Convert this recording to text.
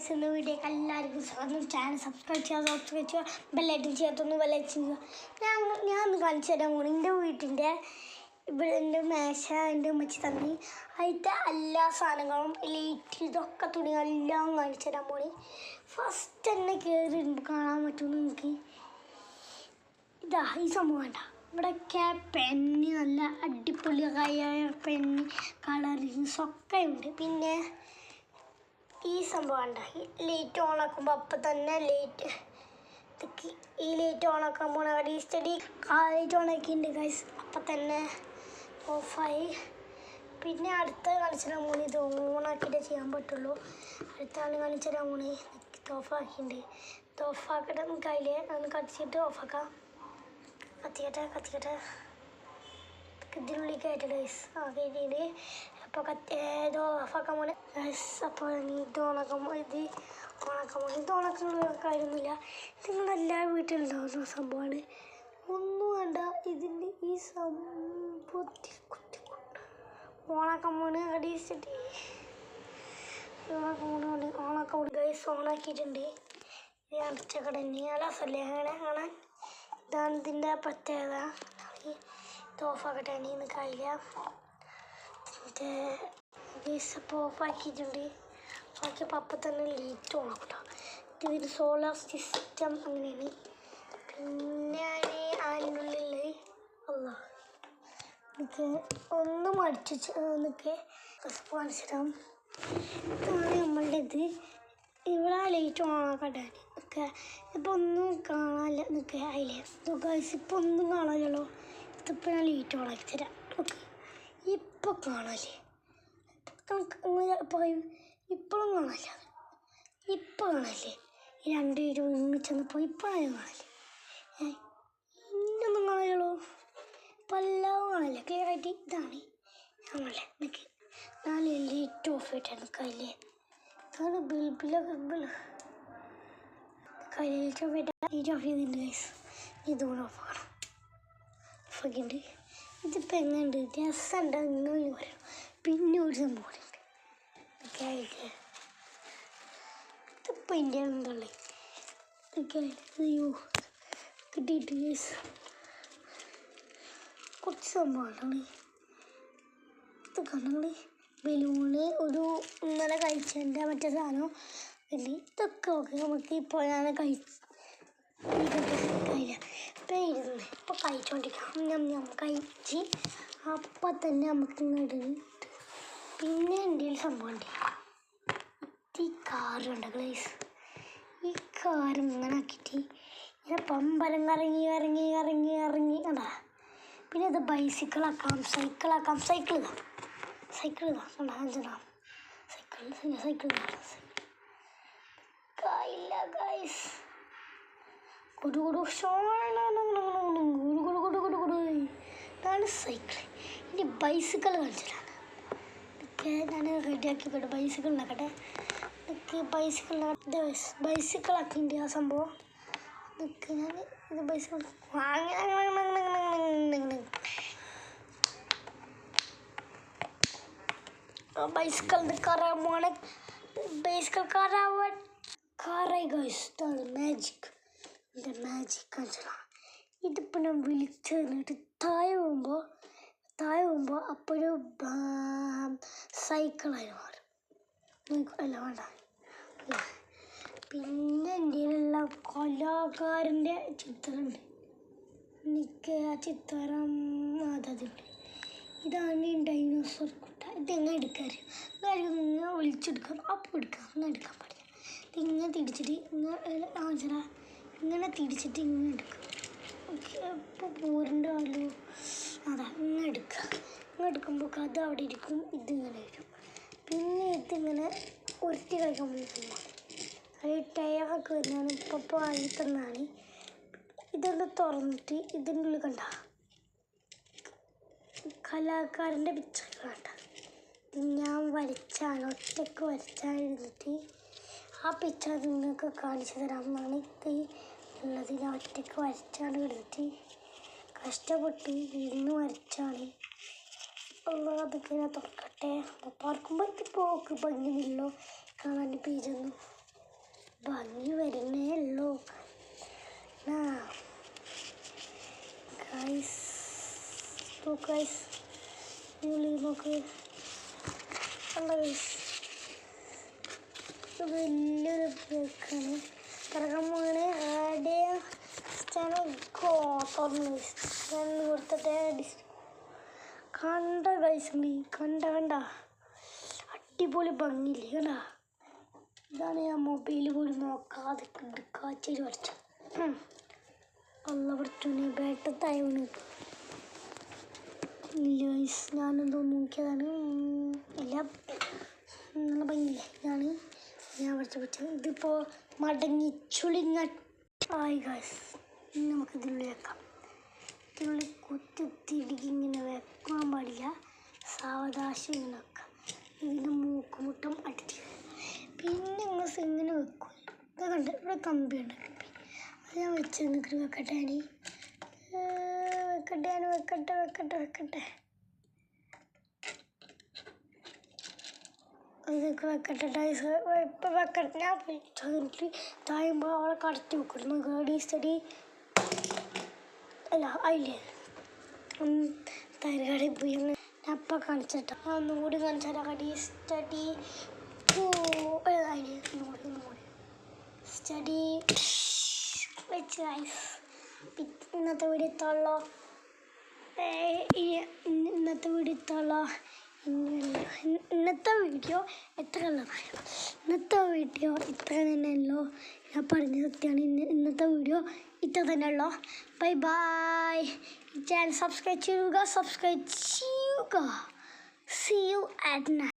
വീഡിയോക്ക് എല്ലാവർക്കും സ്വാഗതം. ചാനൽ സബ്സ്ക്രൈബ് ചെയ്യുക, ബെല്ലൈക്കൺ ചെയ്യാത്തൊന്ന് ബെല്ലൈക്കൺ ചെയ്യുക. ഞാൻ ഒന്ന് കാണിച്ചു തരാൻ പോണി. എൻ്റെ വീട്ടിൻ്റെ ഇവിടെ എൻ്റെ മേശ എൻ്റെ ഉമ്മച്ചി തന്നി അതിൻ്റെ എല്ലാ സാധനങ്ങളും ലൈറ്റ് ഇതൊക്കെ തുണികളെല്ലാം കാണിച്ചു തരാൻ പോണി. ഫസ്റ്റ് തന്നെ കയറി കാണാൻ പറ്റും നിങ്ങൾക്ക്. ഇതാ ഈ സംഭവം വേണ്ട. ഇവിടെയൊക്കെ പെന്ന് നല്ല അടിപൊളിയായ പെന്ന് കളറിങ്സ് ഒക്കെ ഉണ്ട്. പിന്നെ ഈ സംഭവം ഉണ്ട്. ലൈറ്റ് ഓൺ ആക്കുമ്പോൾ അപ്പം തന്നെ ലൈറ്റ് ഈ ലൈറ്റ് ഓൺ ആക്കാൻ പോണ സ്റ്റഡി ലൈറ്റ് ഓൺ ആക്കിയിട്ടുണ്ട് ഗൈസ്. അപ്പം തന്നെ ഓഫായി. പിന്നെ അടുത്ത കാണിച്ചാൽ മോണി ഇത് ഓണാക്കിയിട്ടേ ചെയ്യാൻ പറ്റുള്ളൂ. അടുത്താണ് കാണിച്ചാൽ മോണി ഇത് ഓഫാക്കിയിട്ടുണ്ട്. ഇത് ഓഫാക്കട്ടെ നമുക്ക് അതിൽ ഒന്ന് കത്തിച്ചിട്ട് ഓഫാക്കാം. കത്തിക്കട്ടെ ഇതിനുള്ളിൽ കയറ്റട്ടെ ഗൈസ്. ആ കയറ്റിയിട്ട് അപ്പോൾ ഇത് ഓഫാക്കാൻ പോണേ ഗൈസ്. അപ്പോൾ ഇത് ഓണാക്കാൻ ഇത് ഓണാക്കുന്ന കാര്യമൊന്നുമില്ല. നിങ്ങളെല്ലാ വീട്ടിലുണ്ടാവുന്ന സംഭവമാണ്. ഒന്നും വേണ്ട. ഇതിൻ്റെ ഈ സംഭവത്തിൽ ഓണാക്കാൻ പോണ് അടിച്ചിട്ട് ഓണാക്കാൻ ഗൈസ് ഓണാക്കിയിട്ടുണ്ട്. ഇത് അടച്ച കടഞ്ഞ് അലസല്ലേ അങ്ങനെ കാണാൻ. ഇതാണ് ഇതിൻ്റെ പ്രത്യേകത. ഇത് ഓഫാക്കട്ടെ ഇന്ന് കഴിയില്ല. ഗൈസ് അപ്പോൾ ഓഫാക്കിയിട്ടുണ്ട്. ഓഫാക്കിയപ്പോൾ അപ്പം തന്നെ ലൈറ്റ് ഓൺ ആക്കട്ടോ. ഇതിന് സോളാർ സിസ്റ്റം അങ്ങനെയാണ്. പിന്നെ അതിനുള്ളിൽ എനിക്ക് ഒന്നും അടിച്ചു എന്നൊക്കെ കാണിച്ചിടാം. ഇതാണ് നമ്മളുടെ ഇത്. ഇവിടെ ലൈറ്റ് ഓൺ ആക്കട്ടെ ഒക്കെ. ഇപ്പോൾ ഒന്നും കാണാനില്ല എന്നൊക്കെ അതിലെ ഗൈസ്. ഇപ്പോൾ ഒന്നും കാണാനില്ലല്ലോ. ഇതിപ്പോൾ ഞാൻ ലൈറ്റ് ഓൺ ആക്കി തരാം. ഓക്കെ ഇപ്പോൾ കാണാല്ലേ. പറയും ഇപ്പോഴും കാണാല്ല. ഇപ്പോൾ കാണാല്ലേ. ഈ രണ്ട് പേരും ഒരുമിച്ചെന്നപ്പോൾ ഇപ്പോഴാണ് കാണാല്ലേ. ഇന്നൊന്നും കാണാമല്ലോ. ഇപ്പം എല്ലാം കാണാല്ലേ. ക്ലിയർ ആയിട്ട് ഇതാണ് നമ്മളെ നിൽക്ക്. നാല് ലൈറ്റ് ഓഫ് ആയിട്ടാണ് നിൽക്കാല്ലേ. ഇതാണ് ബിൽബിലൊക്കെ ലൈറ്റ് ഓഫ് ആയിട്ട് ലൈറ്റ് ഓഫ് ചെയ്തിട്ടുണ്ട് ഗൈസ്. ഇതുകൊണ്ട് ഓഫ് ആക്കണം. ഓഫാക്കിയിട്ടുണ്ട്. ഇതിപ്പോൾ എങ്ങനെയുണ്ട് രസമുണ്ട് ഇങ്ങനെ പറയും. പിന്നെ ഒരു സംഭവം ഉണ്ട്. ഒക്കെ ആയിട്ട് ഇതിപ്പോൾ ഇന്ത്യ എന്തുള്ളേ ഒക്കെ അയ്യോ കിട്ടിയിട്ട് ഗൈസ്. കുറച്ച് സംഭവമാണ് ഇത് കണ്ണുകൾ ബലൂണ് ഒരു ഇന്നലെ കഴിച്ചതിൻ്റെ മറ്റേ സാധനം ഉണ്ട്. ഇതൊക്കെ ഓക്കെ. നമുക്ക് ഇപ്പോൾ ഞാൻ കഴിയില്ല. ഇപ്പം ഇരുന്ന് ഇപ്പോൾ കഴിച്ചുകൊണ്ടിരിക്കാം. കഴിച്ച് അപ്പം തന്നെ നമുക്ക് ഇങ്ങോട്ട്. പിന്നെ എൻ്റെ സംഭവം ഉണ്ട്. ഈ കാറുണ്ട് ഗൈസ്. ഈ കാറ് ഇങ്ങനെ ആക്കിയിട്ട് ഇങ്ങനെ പമ്പരം ഇറങ്ങി കണ്ടാ. പിന്നെ ഇത് ബൈസിക്കിളാക്കാം, സൈക്കിളാക്കാം. സൈക്കിൾ ഇതാ കണ്ടാ അഞ്ചെണ്ണം. സൈക്കിൾ ഇല്ല ഗൈസ്. ഇതാണ് സൈക്കിൾ. ഇനി ബൈസിക്കിൾ കാണിച്ചിട്ടാണ് ഇതൊക്കെ ഞാൻ റെഡിയാക്കിക്കോട്ടെ. ബൈസിക്കിൾ ഉണ്ടാക്കട്ടെ. ഇതൊക്കെ ബൈസിക്കിളാക്കിൻ്റെ ആ സംഭവം. ഇതൊക്കെ ഞാൻ ഇത് ബൈസിക്കിൾ ബൈസിക്കിളിൻ്റെ കാറാണ്. ബൈസിക്കിൾ കാറായി ഗൈസ്. ഇതാണ് മാജിക്. എൻ്റെ മാജിക് കാണിച്ചതാണ്. ഇതിപ്പോൾ ഞാൻ വിളിച്ച് തന്നിട്ട് താഴെ പോകുമ്പോൾ അപ്പോഴൊരു സൈക്കിളായി മാറും. അല്ല വേണ്ട. പിന്നെ എൻ്റെ എല്ലാം കലാകാരൻ്റെ ചിത്രമുണ്ട്. എനിക്ക് ആ ചിത്രം അതുണ്ട്. ഇതാണ് ഡൈനോസർ കുട്ട. ഇതെങ്ങനെ എടുക്കാൻ ഇങ്ങനെ ഒളിച്ചെടുക്കാം. അപ്പോൾ എടുക്കാം. അങ്ങനെ എടുക്കാൻ പാടില്ല. ഇതിങ്ങനെ തിരിച്ചിട്ട് ഇങ്ങനെ തിരിച്ചിട്ട് ഇങ്ങനെ എടുക്കാം. ഇപ്പോൾ പോരണ്ടല്ലോ. അതാ ഇങ്ങനെ എടുക്കുക. ഇങ്ങനെ എടുക്കുമ്പോൾ അത് അവിടെ ഇരിക്കും. ഇതിങ്ങനെ വരും. പിന്നെ ഇതിങ്ങനെ ഉരുട്ടി കളിക്കാൻ പറ്റുന്ന അത് ടയറൊക്കെ വരുന്നതാണ്. ഇപ്പോൾ ആയി തന്നാണ്. ഇതൊന്ന് തുറന്നിട്ട് ഇതിൻ്റെ ഉള്ളിൽ കണ്ട കലാകാരൻ്റെ പിക്ചർ കണ്ട. ഇത് ഞാൻ വരച്ചാണ്, ഒറ്റയ്ക്ക് വരച്ചായിരുന്നിട്ട് ആ പിക്ചർ നിങ്ങൾക്ക് കാണിച്ചു തരാമെന്നാണ് ഇത് ഉള്ളത്. ഞാൻ ഒറ്റയ്ക്ക് വരച്ചാണ് എടുത്തിട്ട് കഷ്ടപ്പെട്ട് ഇരുന്ന് വരച്ചാണ്. അതൊക്കെ ഞാൻ തുറക്കട്ടെ. അപ്പോൾ പാർക്കുമ്പോൾ പോക്ക് ഭംഗിയില്ലല്ലോ കാണാൻ പേജൊന്നും. ഗൈസ്. നോക്ക് കണ്ട ഗൈസ്, വലിയൊരു ബ്രേക്കാണ്. കിടക്കുമ്പോഴാണ് ആദ്യം തുറന്നു കൊടുത്തിട്ട് കണ്ട ഗൈസ്, കണ്ട അടിപൊളി ഭംഗിയില്ലേ കണ്ട. ഇതാണ് ഞാൻ മൊബൈൽ പോലും നോക്കാതെ കാച്ചേരി പഠിച്ചു. അല്ല പഠിച്ചോനെ ബേട്ടത്തായോണ്. ഇല്ല ഗൈസ്, ഞാനെന്തോ നോക്കിയതാണ്. എല്ലാം നല്ല ഭംഗിയില്ലേ, ഞാൻ പഠിച്ച ഇതിപ്പോൾ മടങ്ങി ചുളിങ്ങ ആയി ഗൈസ്. നമുക്കിതിനുള്ളിൽ വെക്കാം. ഇതിനുള്ളിൽ കുത്തിത്തിടുക്കി ഇങ്ങനെ വെക്കാൻ പാടില്ല, സാവകാശം ഇങ്ങനെ വെക്കാം. ഇതിൻ്റെ മൂക്കുമുട്ടം അടിച്ച് പിന്നെ നമ്മൾ ഇങ്ങനെ വെക്കും. ഇത് കണ്ട് ഇവിടെ കമ്പിയുണ്ട്, അത് ഞാൻ വെച്ച് നിൽക്കട്ട് വെക്കട്ടെ ഇതൊക്കെ വെക്കട്ടെ ഇപ്പം വെക്കട്ടെ. ഞാൻ പോയിട്ട് താഴുമ്പോൾ അവളെ കടത്തി വെക്കുന്നു. ഗാഡി സ്റ്റഡി അല്ല അതില്ലേ തൈരുകടയിൽ പോയി ഞാൻ അപ്പം കാണിച്ചിട്ടാ. ഞാൻ ഒന്നും കൂടി കാണിച്ചാൽ കടി സ്റ്റഡി ഒന്നുകൂടി സ്റ്റഡി വെച്ച് ഗൈസ്. ഇന്നത്തെ വീഡിയോ ഇത്രയുള്ളൂ. ഇന്നത്തെ വീഡിയോ ഇത്ര തന്നെയല്ലോ. ഞാൻ പറഞ്ഞ സത്യമാണ്. ഇന്നത്തെ വീഡിയോ ഇത്ര തന്നെയുള്ളൂ. Bye bye. ചാനൽ സബ്സ്ക്രൈബ് ചെയ്യുക. See you at night.